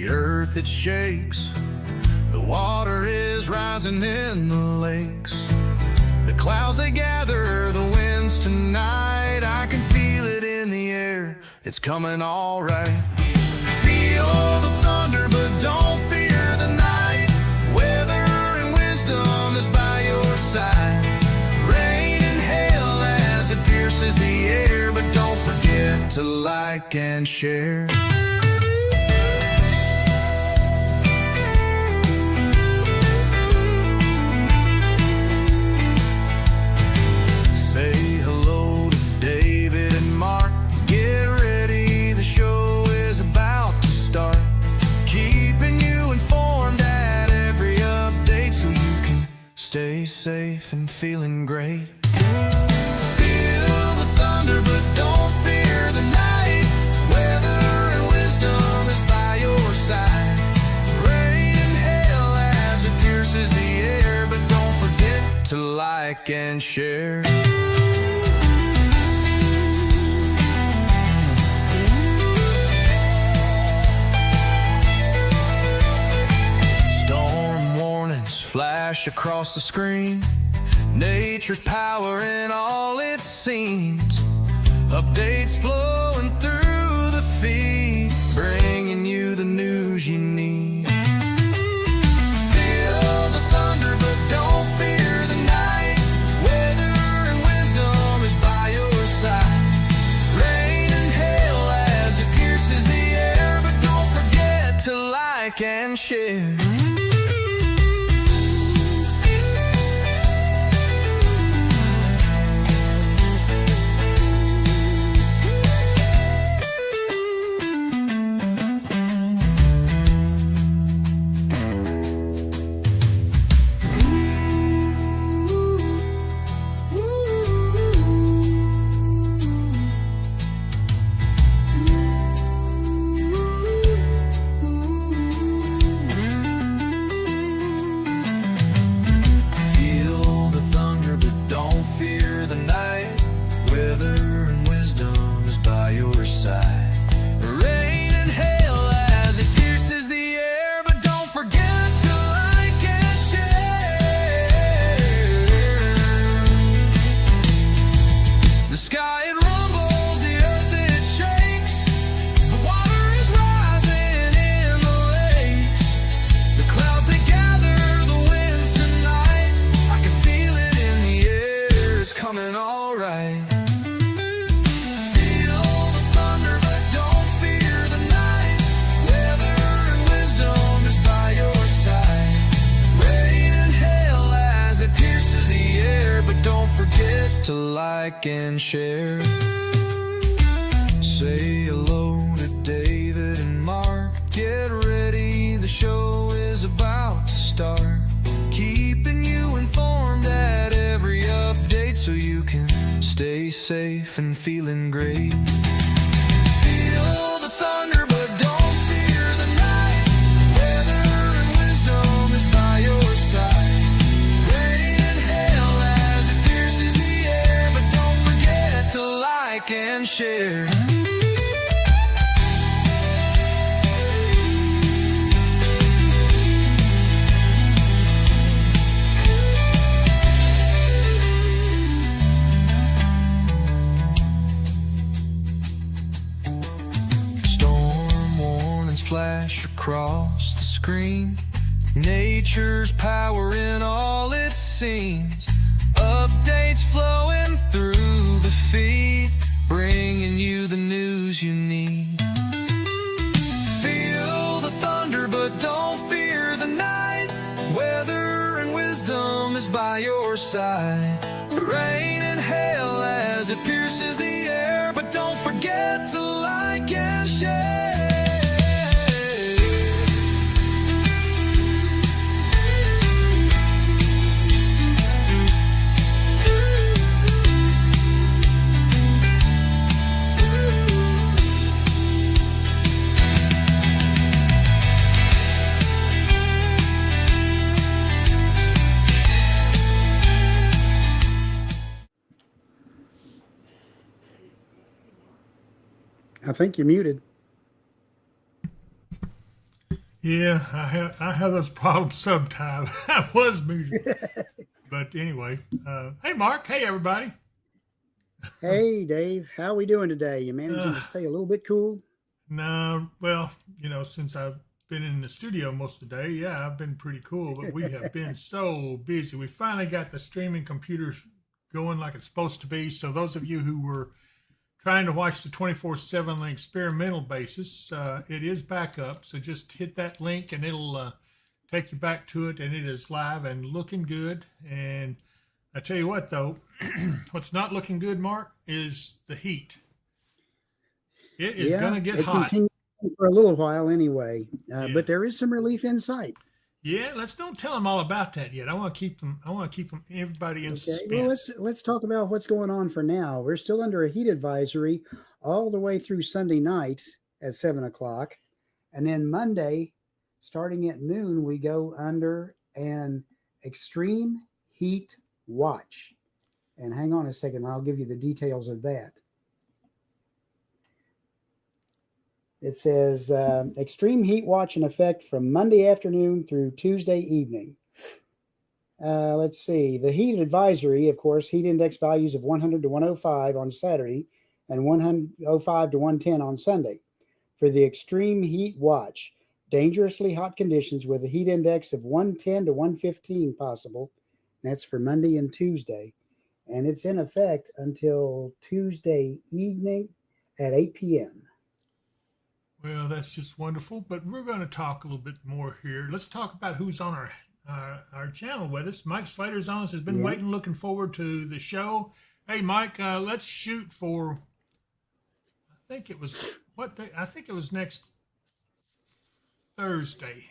The earth it shakes, the water is rising in the lakes. The clouds they gather, the winds tonight. I can feel it in the air, it's coming all right. Feel the thunder, but don't fear the night. Weather and wisdom is by your side. Rain and hail as it pierces the air, but don't forget to like and share. Say hello to David and Mark. Get ready, the show is about to start. Keeping you informed at every update so you can stay safe and feeling great. Feel the thunder, but don't fear the night. Weather and wisdom is by your side. Rain and hail as it pierces the air, but don't forget to like and share. Flash across the screen, nature's power in all its scenes. Updates flowing through the feed, bringing you the news you need. Feel the thunder, but don't fear the night. Weather and wisdom is by your side. Rain and hail as it pierces the air, but don't forget to like and share. To like and share. Say hello to David and Mark. Get ready, the show is about to start. Keeping you informed at every update so you can stay safe and feeling great. Feel the thunder, but don't fear the night. Weather and wisdom is by your side. Like and share. Storm warnings flash across the screen. Nature's power in all its scenes. Updates flowing through the feed, bringing you the news you need. Feel the thunder, but don't fear the night. Weather and wisdom is by your side. Rain and hail as it pierces the air, but don't forget to like and share. I think you're muted. Yeah, I have those problems sometimes. I was muted, but anyway. Hey, Mark. Hey, everybody. Hey, Dave, how we doing today? You managing Uh, to stay a little bit cool? no, well, since I've been in the studio most of the day, yeah, I've been pretty cool. But we have been so busy. We finally got the streaming computers going like it's supposed to be. So those of you who were trying to watch the 24/7 on an experimental basis, it is back up. So just hit that link and it'll take you back to it, and it is live and looking good. And I tell you what, though, what's not looking good, Mark, is the heat. It is Yeah, gonna get it hot. continues for a little while anyway, Yeah, but there is some relief in sight. yeah. Let's don't tell them all about that yet. I want to keep them. I want to keep them. Everybody in Okay, well suspense. let's talk about what's going on for now. We're still under a heat advisory all the way through Sunday night at 7 o'clock, and then Monday, starting at noon, we go under an extreme heat watch. And hang on a second, I'll give you the details of that. It says extreme heat watch in effect from Monday afternoon through Tuesday evening. Let's see. The heat advisory, of course, heat index values of 100 to 105 on Saturday and 105 to 110 on Sunday. For the extreme heat watch, dangerously hot conditions with a heat index of 110 to 115 possible. That's for Monday and Tuesday. And it's in effect until Tuesday evening at 8 p.m. Well, that's just wonderful. But we're going to talk a little bit more here. Let's talk about who's on our channel with us. Mike Slater's on us. Has been Yeah. waiting, looking forward to the show. Hey, Mike, let's shoot for. I think it was what day? I think it was next Thursday.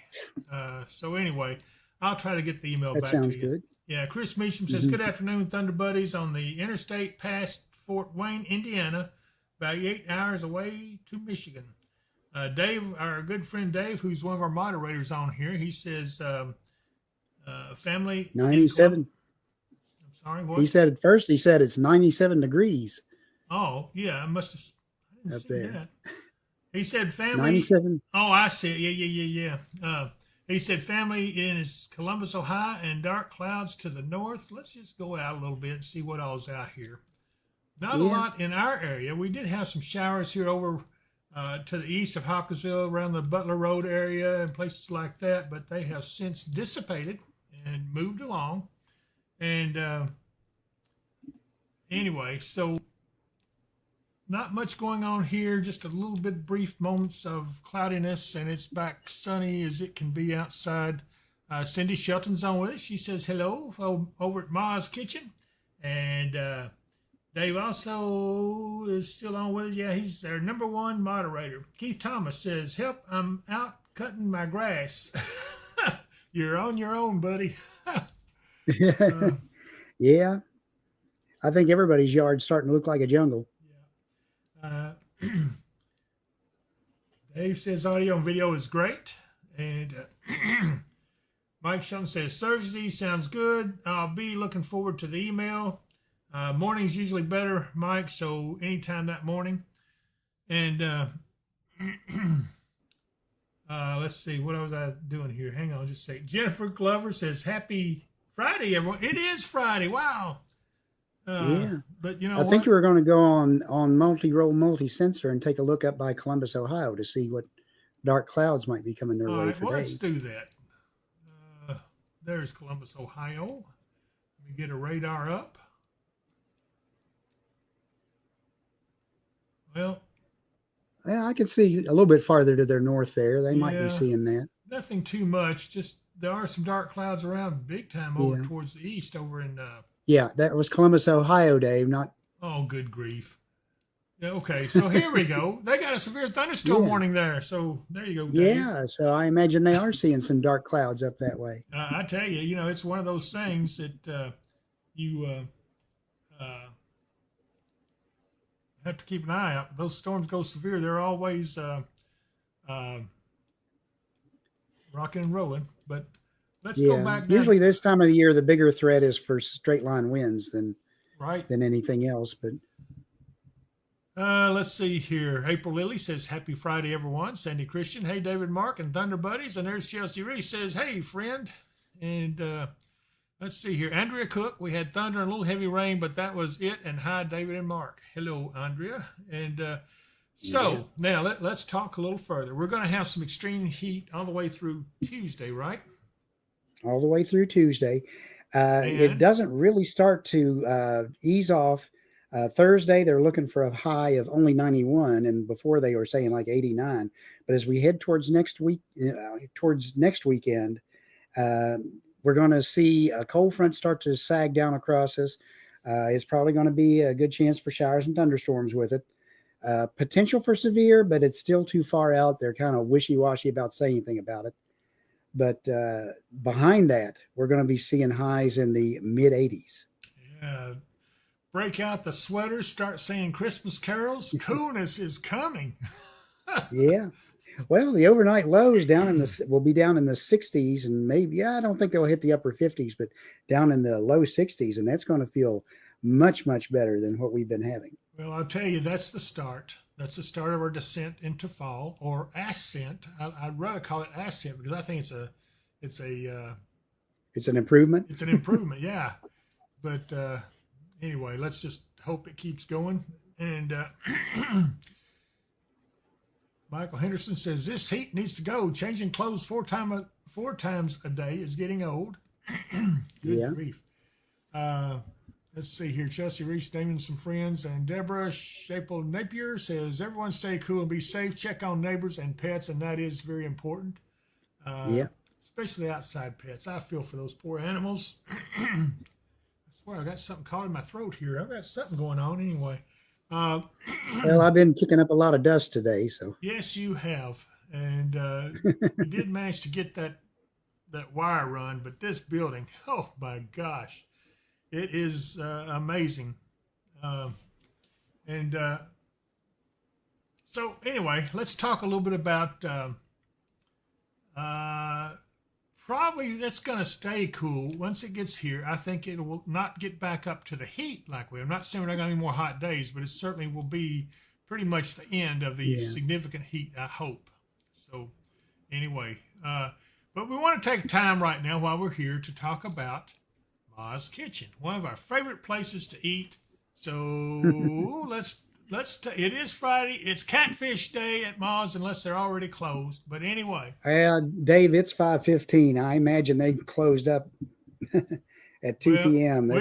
So anyway, I'll try to get the email That back sounds to you. good. Yeah, Chris Meacham says, Mhm. "Good afternoon, Thunder Buddies, on the interstate past Fort Wayne, Indiana, about 8 hours away to Michigan." Dave, our good friend Dave, who's one of our moderators on here, he says, "Family in Columbus." 97. I'm sorry, He what? said at first, he said it's 97 degrees Oh, yeah, I must have. I didn't up see there. that. He said, "Family." 97. Oh, I see. Yeah, yeah, yeah, yeah. He said family in is Columbus, Ohio, and dark clouds to the north. Let's just go out a little bit and see what all's out here. Not a Yeah, lot in our area. We did have some showers here over to the east of Hopkinsville, around the Butler Road area and places like that, but they have since dissipated and moved along. And anyway, so not much going on here, just a little bit brief moments of cloudiness, and it's back sunny as it can be outside. Cindy Shelton's on with us. She says hello over at Ma's Kitchen. And Dave also is still on with us. Yeah, he's our number one moderator. Keith Thomas says, "Help, I'm out cutting my grass." You're on your own, buddy. uh, yeah. I think everybody's yard's starting to look like a jungle. yeah. Dave says audio and video is great. And Mike Shelton says Thursday sounds good. I'll be looking forward to the email. Morning's usually better, Mike, so anytime that morning. And let's see, what was I doing here? Hang on, just say. Jennifer Glover says, "Happy Friday, everyone." It is Friday. Wow. Yeah. But you know I think what? we were going to go on multi-roll, multi-sensor and take a look up by Columbus, Ohio to see what dark clouds might be coming their All way right, for well, let's day. do that. There's Columbus, Ohio. Let me get a radar up. Well, Yeah, I can see a little bit farther to their north there. They might be yeah, seeing that. nothing too much. Just there are some dark clouds around big time over Yeah. towards the east, over in Yeah, that was Columbus, Ohio, Dave, not. oh, good grief. Yeah, okay, so here we go. They got a severe thunderstorm Yeah. warning there. So there you go, Dave. Yeah, so I imagine they are seeing some dark clouds up that way. I tell you, it's one of those things that you have to keep an eye out. Those storms go severe. They're always rocking and rolling. But let's go Yeah, back down. usually this time of the year, the bigger threat is for straight line winds Right. than anything else. But Let's see here. April Lily says, happy Friday, everyone. Sandy Christian, hey, David, Mark, and Thunder Buddies. And there's Chelsea Reese says, hey, friend. And let's see here. Andrea Cook, we had thunder and a little heavy rain, but that was it. And hi, David and Mark. Hello, Andrea. And now let's talk a little further. We're going to have some extreme heat all the way through Tuesday, right? All the way through Tuesday. It doesn't really start to ease off. Thursday, they're looking for a high of only 91, and before they were saying like 89. But as we head towards next week, towards next weekend, we're going to see a cold front start to sag down across us. It's probably going to be a good chance for showers and thunderstorms with it. Potential for severe, but it's still too far out. They're kind of wishy-washy about saying anything about it. But behind that, we're going to be seeing highs in the mid-80s. Yeah. Break out the sweaters, start saying Christmas carols. Coolness is coming. Yeah. Well, the overnight lows will be down in the 60s, and maybe, I don't think they'll hit the upper 50s, but down in the low 60s, and that's going to feel much, much better than what we've been having. Well, I'll tell you, that's the start. That's the start of our descent into fall, or ascent. I'd rather call it ascent because I think it's an improvement. It's an improvement, yeah. But anyway, let's just hope it keeps going. And Michael Henderson says, this heat needs to go. Changing clothes four times a day is getting old. Good grief. Let's see here. Chelsea Reese naming some friends. And Deborah Shapel Napier says, everyone stay cool and be safe. Check on neighbors and pets, and that is very important. Especially outside pets. I feel for those poor animals. I swear I got something caught in my throat here. I've got something going on anyway. Well, I've been kicking up a lot of dust today, so. Yes, you have. And you did manage to get that wire run, but this building, oh my gosh. It is amazing. So anyway, let's talk a little bit about probably it's going to stay cool. Once it gets here, I think it will not get back up to the heat like we. I'm not saying we're not going to be more hot days, but it certainly will be pretty much the end of the significant heat, I hope. So anyway, but we want to take time right now while we're here to talk about Ma's Kitchen, one of our favorite places to eat. So it is Friday. It's Catfish Day at Ma's unless they're already closed. But anyway. Dave, it's 5:15. I imagine they closed up at 2 p.m.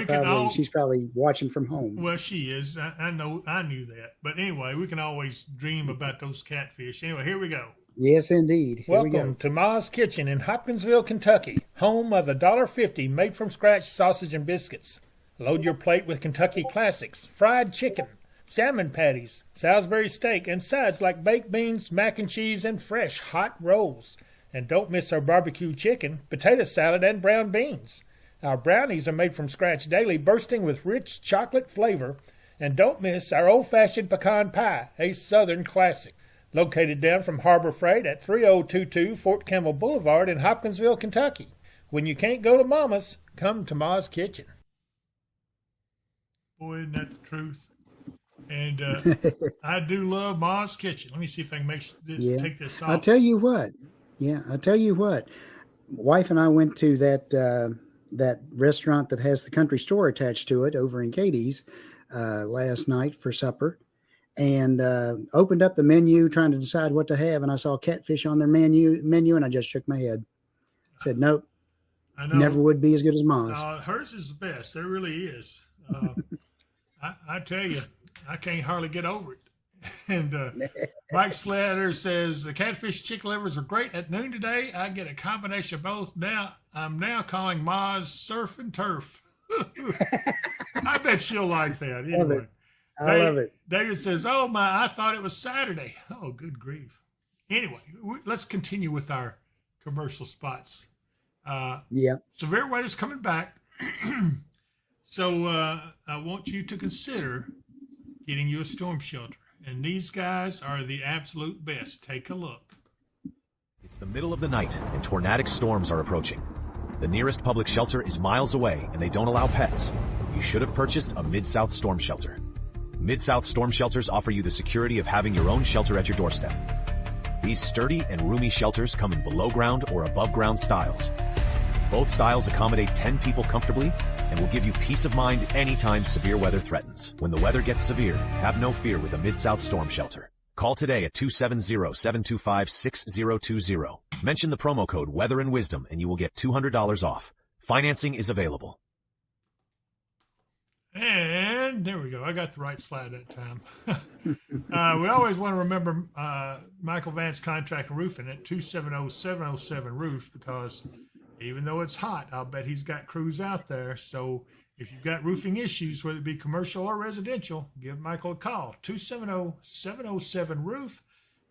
She's probably watching from home. Well, she is. I know. I knew that. But anyway, we can always dream about those catfish. Anyway, here we go. Yes, indeed. Welcome to Ma's Kitchen in Hopkinsville, Kentucky, home of the $1.50 made-from-scratch sausage and biscuits. Load your plate with Kentucky classics, fried chicken, salmon patties, Salisbury steak, and sides like baked beans, mac and cheese, and fresh hot rolls. And don't miss our barbecue chicken, potato salad, and brown beans. Our brownies are made from scratch daily, bursting with rich chocolate flavor. And don't miss our old-fashioned pecan pie, a Southern classic. Located down from Harbor Freight at 3022 Fort Campbell Boulevard in Hopkinsville, Kentucky. When you can't go to Mama's, come to Ma's Kitchen. Boy, isn't that the truth? And I do love Ma's Kitchen. Let me see if I can take this off. I'll tell you what. Wife and I went to that restaurant that has the country store attached to it over in Katie's last night for supper. And opened up the menu trying to decide what to have, and I saw catfish on their menu, and I just shook my head. Said, nope, never would be as good as Ma's. Hers is the best. There really is. I tell you, I can't hardly get over it. And Mike Slater says, the catfish chicken livers are great at noon today. I get a combination of both. I'm now calling Ma's surf and turf. I bet she'll like that. Anyway. I love it. David says, oh my, I thought it was Saturday. Oh, good grief. Anyway, let's continue with our commercial spots. Severe weather's coming back. So I want you to consider getting you a storm shelter. And these guys are the absolute best. Take a look. It's the middle of the night and tornadic storms are approaching. The nearest public shelter is miles away and they don't allow pets. You should have purchased a Mid-South storm shelter. Mid-South storm shelters offer you the security of having your own shelter at your doorstep. These sturdy and roomy shelters come in below ground or above ground styles. Both styles accommodate 10 people comfortably and will give you peace of mind anytime severe weather threatens. When the weather gets severe, have no fear with a Mid-South storm shelter. Call today at 270-725-6020. Mention the promo code Weather and Wisdom and you will get $200 off. Financing is available. And there we go. I got the right slide that time. We always want to remember Michael Vance Contract and Roofing at 270-707-ROOF, because even though it's hot, I'll bet he's got crews out there. So if you've got roofing issues, whether it be commercial or residential, give Michael a call, 270-707-ROOF.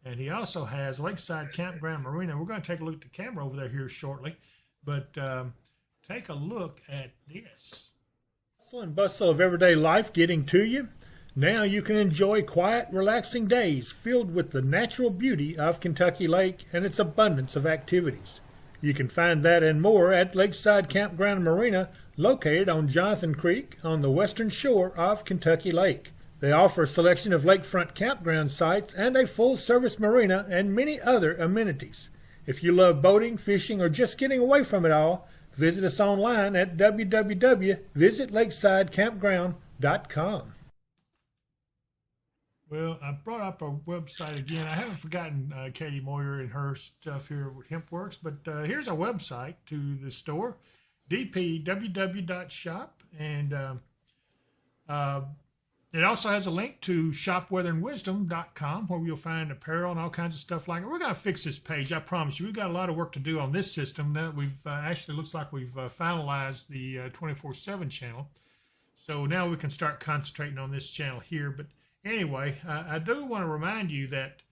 And he also has Lakeside Campground Marina. We're going to take a look at the camera over there here shortly. But take a look at this. Hustle and bustle of everyday life getting to you. Now you can enjoy quiet, relaxing days filled with the natural beauty of Kentucky Lake and its abundance of activities. You can find that and more at Lakeside Campground Marina, located on Jonathan Creek on the western shore of Kentucky Lake. They offer a selection of lakefront campground sites and a full-service marina and many other amenities. If you love boating, fishing, or just getting away from it all, visit us online at www.visitlakesidecampground.com. Well, I brought up our website again. I haven't forgotten Katie Moyer and her stuff here with HempWorks, but here's our website to the store, dpww.shop, and it also has a link to shopweatherandwisdom.com, where you'll find apparel and all kinds of stuff like it. We're going to fix this page, I promise you. We've got a lot of work to do on this system. Now we've actually looks like we've finalized the 24/7 channel. So now we can start concentrating on this channel here. But anyway, I do want to remind you that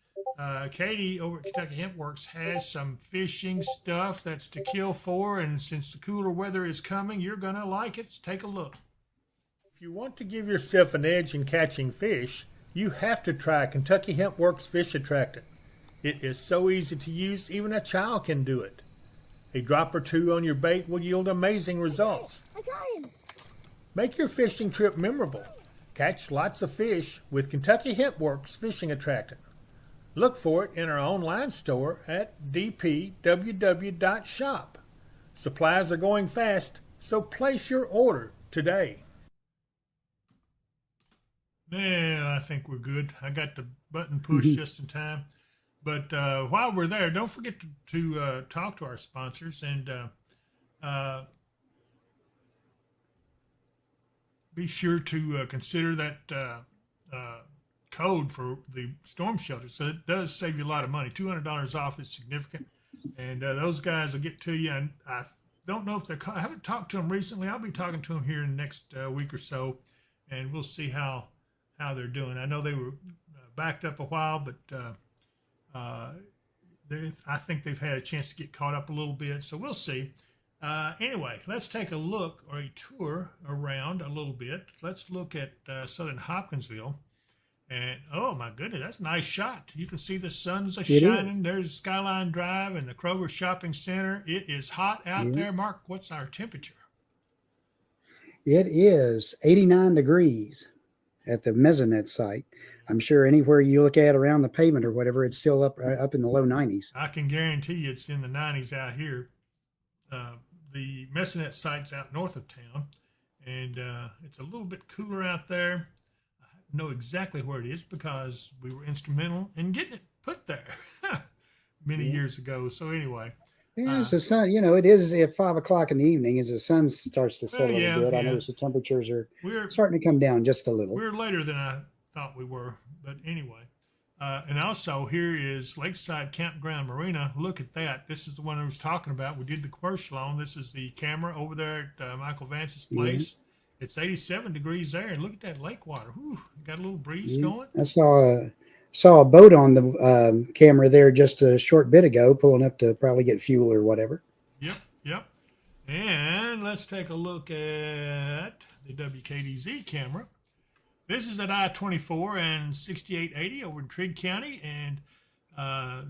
Katie over at Kentucky HempWorks has some fishing stuff that's to kill for. And since the cooler weather is coming, you're going to like it. So take a look. If you want to give yourself an edge in catching fish, you have to try Kentucky HempWorks Fish Attractant. It is so easy to use, even a child can do it. A drop or two on your bait will yield amazing results. I got him. Make your fishing trip memorable. Catch lots of fish with Kentucky HempWorks Fishing Attractant. Look for it in our online store at dpww.shop. Supplies are going fast, so place your order today. Yeah, I think we're good. I got the button pushed just in time. But while we're there, don't forget to talk to our sponsors and be sure to consider that code for the storm shelter. So it does save you a lot of money. $200 off is significant. And those guys will get to you. And I don't know if I haven't talked to them recently. I'll be talking to them here in the next week or so. And we'll see how they're doing. I know they were backed up a while, but I think they've had a chance to get caught up a little bit. So we'll see. Anyway, let's take a look or a tour around a little bit. Let's look at southern Hopkinsville. And, oh, my goodness, that's a nice shot. You can see the sun's shining. There's Skyline Drive and the Kroger Shopping Center. It is hot out there. Mark, what's our temperature? It is 89 degrees at the Mesonet site. I'm sure anywhere you look at around the pavement or whatever, it's still up in the low 90s. I can guarantee you it's in the 90s out here. The Mesonet site's out north of town, and it's a little bit cooler out there. I know exactly where it is because we were instrumental in getting it put there many years ago. So anyway. Yeah, it's the sun. It is at 5 o'clock in the evening as the sun starts to set a little bit. I notice the temperatures are starting to come down just a little. We're later than I thought we were, but anyway. And also here is Lakeside Campground Marina. Look at that. This is the one I was talking about. We did the commercial on. This is the camera over there at Michael Vance's place. It's 87 degrees there. And look at that lake water. Whew, got a little breeze going. I saw a boat on the camera there just a short bit ago, pulling up to probably get fuel or whatever. Yep. And let's take a look at the WKDZ camera. This is at I-24 and 6880 over in Trigg County, and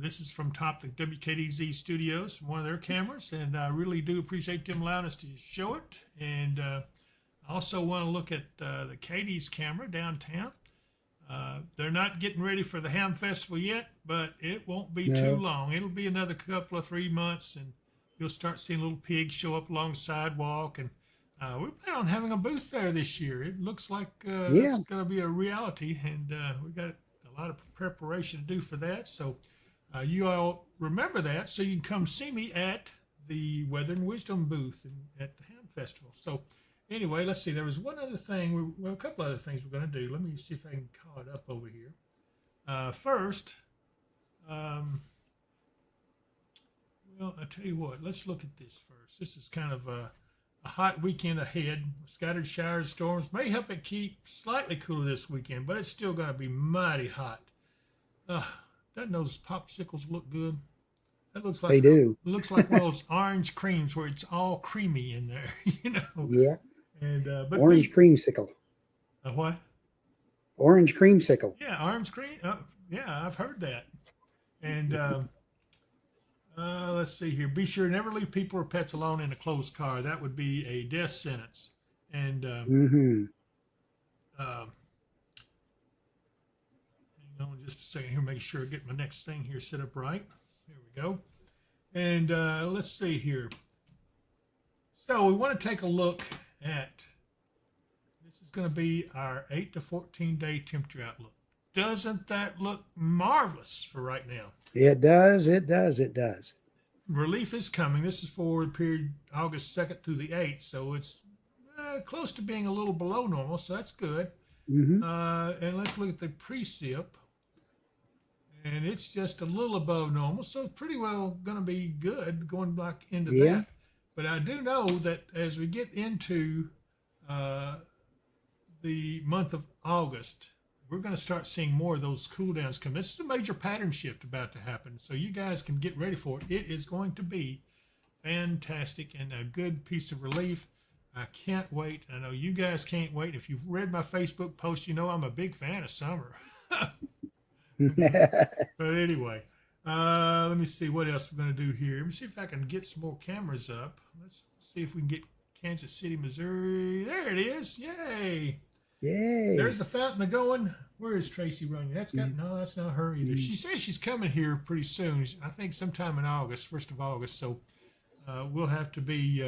this is from top the WKDZ studios, one of their cameras, and I really do appreciate them allowing us to show it. And I also want to look at the Katie's camera downtown. They're not getting ready for the Ham Festival yet, but it won't be No. too long. It'll be another couple of 3 months, and you'll start seeing little pigs show up along the sidewalk. And we plan on having a booth there this year. It looks like Yeah. it's going to be a reality, and we've got a lot of preparation to do for that. So you all remember that, so you can come see me at the Weather and Wisdom booth at the Ham Festival. So anyway, let's see. There was one other thing. Well, a couple other things we're going to do. Let me see if I can call it up over here. First, well, I tell you what. Let's look at this first. This is kind of a hot weekend ahead. Scattered showers, storms may help it keep slightly cooler this weekend, but it's still going to be mighty hot. Doesn't those popsicles look good? That looks like They do. It looks like one of those orange creams where it's all creamy in there, you know. Yeah. And but Orange creamsicle. what? Orange creamsicle. Yeah, orange cream. Yeah, I've heard that. And let's see here. Be sure never leave people or pets alone in a closed car. That would be a death sentence. And Mm-hmm. hang on just a second here. Make sure I get my next thing here set up right. There we go. And let's see here. So we want to take a look at, this is going to be our 8 to 14 day temperature outlook. Doesn't that look marvelous for right now? It does. It does. It does. Relief is coming. This is for the period August 2nd through the 8th. So it's close to being a little below normal. So that's good. Mm-hmm. And let's look at the precip. And it's just a little above normal. So it's pretty well going to be good going back into Yeah. that. But I do know that as we get into the month of August, we're going to start seeing more of those cool downs come. This is a major pattern shift about to happen. So you guys can get ready for it. It is going to be fantastic and a good piece of relief. I can't wait. I know you guys can't wait. If you've read my Facebook post, you know I'm a big fan of summer. But anyway, let me see what else we're going to do here. Let me see if I can get some more cameras up. Let's see if we can get Kansas City, Missouri. There it is. Yay. Yay. There's the fountain going. Where is Tracy running? No, that's not her either. She says she's coming here pretty soon. I think sometime in August, 1st of August. So we'll have to be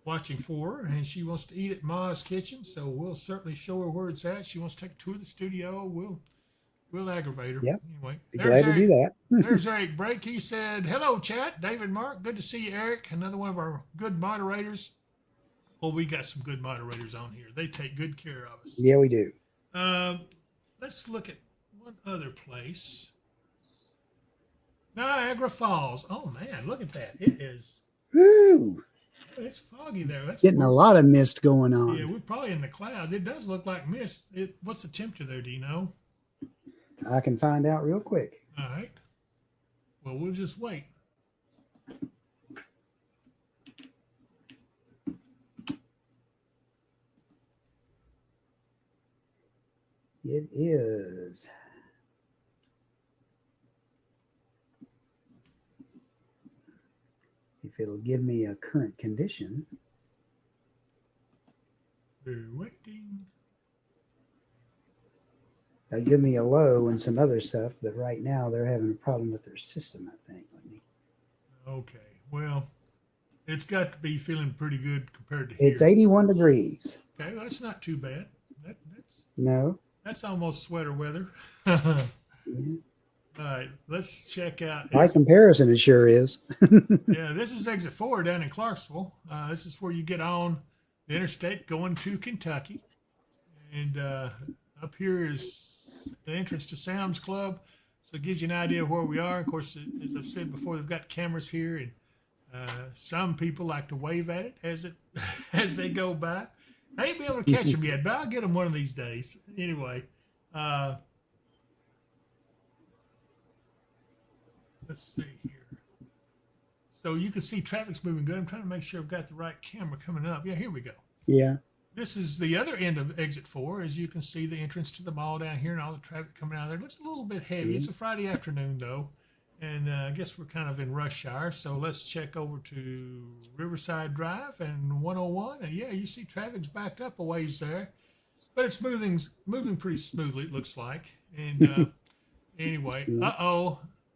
watching for her. And she wants to eat at Ma's Kitchen. So we'll certainly show her where it's at. She wants to take a tour of the studio. We'll aggravate her. Yep. Anyway, Be glad to do that. there's Eric Brake. He said, hello, chat. David Mark. Good to see you, Eric. Another one of our good moderators. Well, we got some good moderators on here. They take good care of us. Yeah, we do. Let's look at one other place. Niagara Falls. Oh, man, look at that. It is, Woo. it's foggy there. That's Getting a lot of mist going on. Yeah, we're probably in the clouds. It does look like mist. What's the temperature there? Do you know? I can find out real quick. All right. Well, we'll just wait. It is. If it'll give me a current condition. We're waiting. They'll give me a low and some other stuff, but right now they're having a problem with their system, I think. Okay. Well, it's got to be feeling pretty good compared to here. It's 81 degrees. Okay, well, that's not too bad. No. That's almost sweater weather. Yeah. All right, let's check out. By comparison, it sure is. Yeah, this is exit 4 down in Clarksville. This is where you get on the interstate going to Kentucky. And up here is the entrance to Sam's Club. So it gives you an idea of where we are. Of course, as I've said before, they've got cameras here. And some people like to wave at it as they go by. I ain't been able to catch them yet, but I'll get them one of these days. Anyway, let's see here. So you can see traffic's moving good. I'm trying to make sure I've got the right camera coming up. Yeah, here we go. Yeah. This is the other end of exit 4. As you can see, the entrance to the mall down here and all the traffic coming out of there. It looks a little bit heavy. It's a Friday afternoon, though. And I guess we're kind of in rush hour. So let's check over to Riverside Drive and 101. And yeah, you see traffic's backed up a ways there. but it's moving pretty smoothly. It looks like. And anyway,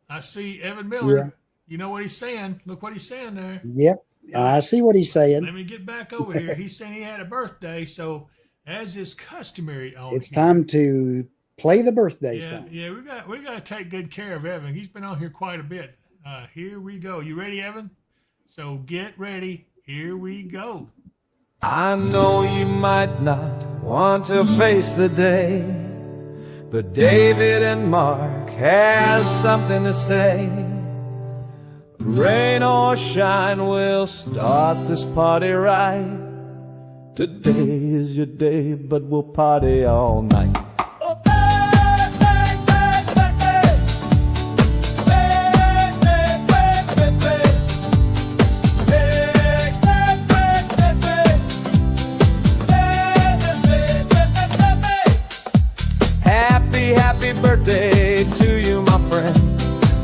I see Evan Miller. Yeah. You know what he's saying? Look what he's saying there. Yep. I see what he's saying. Let me get back over here. He's saying he had a birthday, so as is customary on It's here, time to play the birthday song. Yeah, we got to take good care of Evan. He's been on here quite a bit. Here we go. You ready, Evan? So get ready. Here we go. I know you might not want to face the day, but David and Mark has something to say. Rain or shine, we'll start this party right. Today is your day, but we'll party all night. Happy birthday to you, my friend.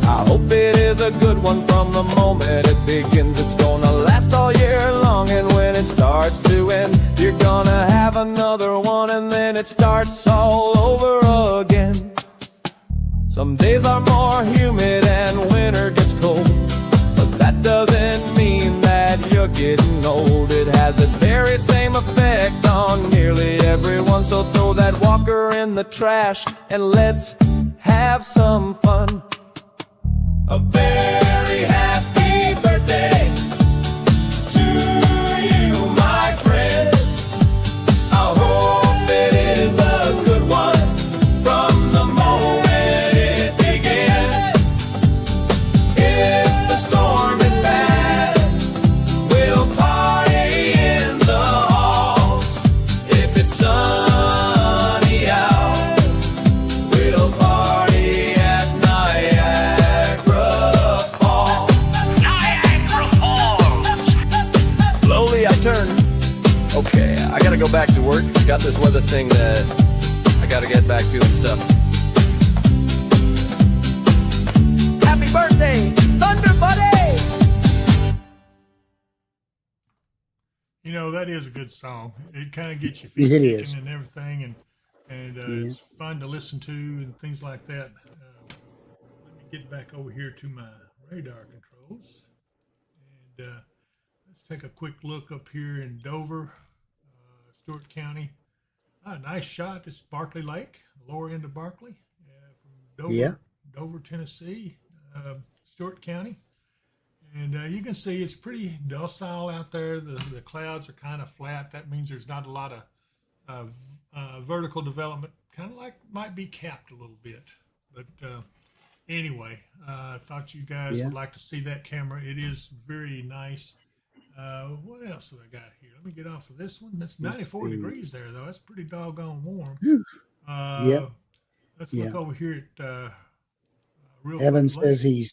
I hope it is a good one from the moment it begins. It's gonna last all year long, and when it starts to end, you're gonna have another one, and then it starts all over again. Some days are more humid and winter gets cold, but that doesn't mean that you're getting old. It has the very same effect on nearly everyone. So throw that walker in the trash and let's have some fun. A very happy birthday to you, my friend. I hope it is a good one from the moment it begins. If the storm is bad, we'll party in the halls. If it's sunny out, we'll party at Niagara Falls. Niagara Falls! Slowly I turn. Okay, I gotta go back to work. Got this weather thing that I gotta get back to and stuff. Happy birthday, Thunder Buddy! You know, that is a good song. It kind of gets your feet It kicking is. and everything, and it's fun to listen to and things like that. Let me get back over here to my radar controls, and let's take a quick look up here in Dover, Stewart County. Nice shot. It's Barkley Lake, lower end of Barkley, from Dover, Yeah. Dover, Tennessee, Stewart County. And you can see it's pretty docile out there. The clouds are kind of flat. That means there's not a lot of vertical development. Kind of like might be capped a little bit. But anyway, I thought you guys Yeah. would like to see that camera. It is very nice. What else have I got here? Let me get off of this one. That's 94 see. degrees there, though. That's pretty doggone warm. Yep. Let's look Yeah. over here at Real Evan Quick says Lake.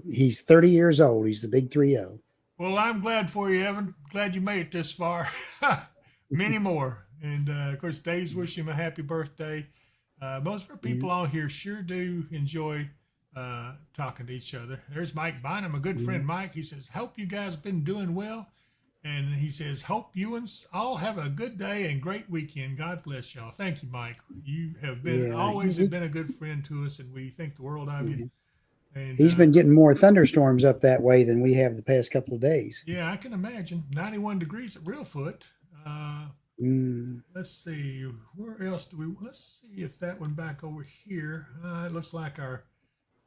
he's 30 years old. He's the big 3-0. Well, I'm glad for you, Evan. Glad you made it this far. Many more. And, of course, Dave's wishing him a happy birthday. Most of our people on here sure do enjoy talking to each other. There's Mike Bynum, a good friend, Mike. He says, hope you guys have been doing well. And he says, hope you all have a good day and great weekend. God bless y'all. Thank you, Mike. You have been always have been a good friend to us, and we think the world of you. And He's been getting more thunderstorms up that way than we have the past couple of days. yeah, I can imagine. 91 degrees at Reelfoot. Let's see. Where else do we? Let's see if that one back over here. It looks like our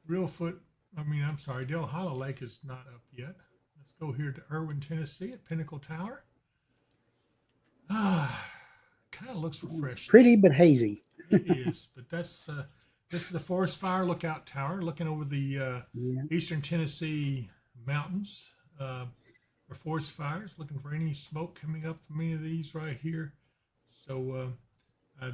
Reelfoot. I'm sorry. Del Hollow Lake is not up yet. Let's go here to Irwin, Tennessee at Pinnacle Tower. Kind of looks refreshing. Pretty but hazy. It is, but that's this is the Forest Fire Lookout Tower looking over the eastern Tennessee mountains for forest fires, looking for any smoke coming up from any of these right here. So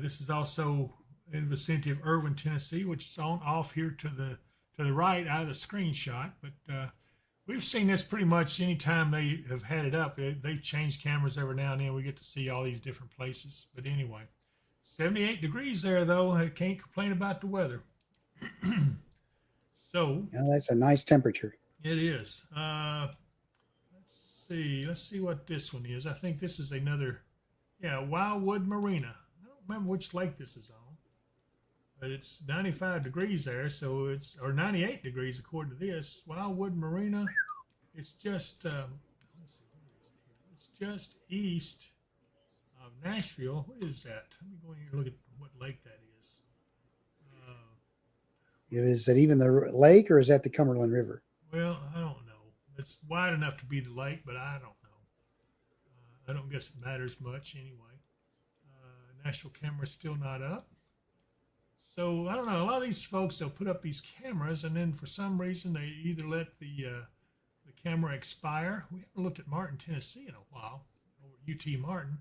this is also in the vicinity of Irwin, Tennessee, which is on off here to the right out of the screenshot. But we've seen this pretty much anytime they have had it up. They change cameras every now and then. We get to see all these different places. But anyway, 78 degrees there, though. I can't complain about the weather. So That's a nice temperature. it is. Let's see what this one is. I think this is another, Wildwood Marina. I don't remember which lake this is on, but it's 95 degrees there, so it's, or 98 degrees according to this. Wildwood Marina, it's just, let's see, where is it here? It's just east of Nashville. What is that? Let me go in here and look at what lake that is. Is it even the lake, or is that the Cumberland River? Well, I don't know. It's wide enough to be the lake, but I don't know. I don't guess it matters much anyway. National camera's still not up. So I don't know. A lot of these folks, they'll put up these cameras, and then for some reason they either let the camera expire. We haven't looked at Martin, Tennessee in a while, over at UT Martin.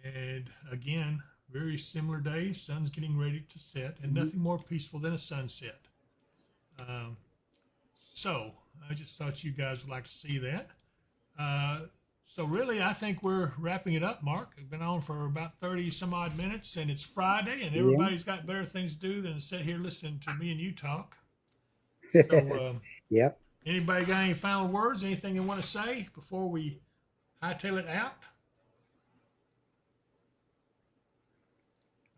And again, very similar day. Sun's getting ready to set, and nothing more peaceful than a sunset. So I just thought you guys would like to see that. So really, I think we're wrapping it up, Mark. We've been on for about 30 some odd minutes, and it's Friday, and everybody's got better things to do than to sit here listening to me and you talk. So, Yep. Anybody got any final words, anything you want to say before we hightail it out?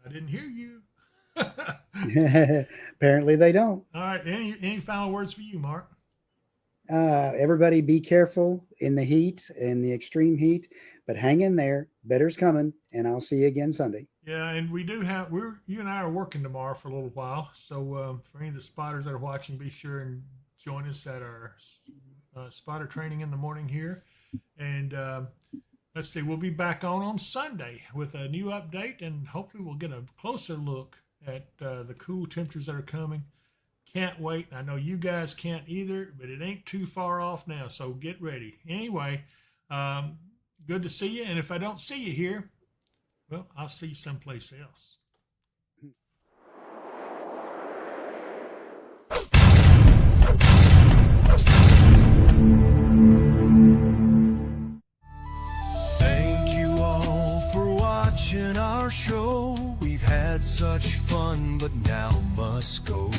I didn't hear you. Apparently they don't. All right. Any final words for you, Mark? Everybody be careful in the heat, in the extreme heat, but hang in there. Better's coming, and I'll see you again Sunday. Yeah, and we do have, you and I are working tomorrow for a little while. So for any of the spotters that are watching, be sure and join us at our spotter training in the morning here. And let's see, we'll be back on Sunday with a new update, and hopefully we'll get a closer look at the cool temperatures that are coming. Can't wait. I know you guys can't either, but it ain't too far off now, so get ready. Anyway, good to see you, and if I don't see you here, well, I'll see you someplace else. Thank you all for watching our show. We've had such fun, but now must go.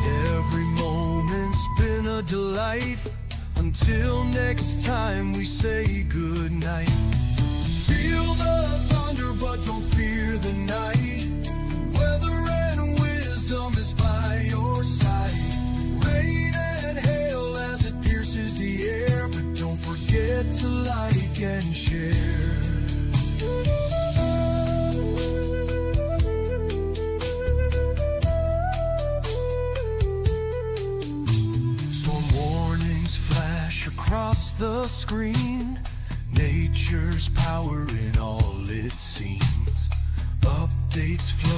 Every moment's been a delight. Until next time, we say good night. Feel the thunder, but don't fear the night. Weather and wisdom is by your side. Rain and hail as it pierces the air, but don't forget to like and share. Across the screen, nature's power in all its scenes. Updates flow.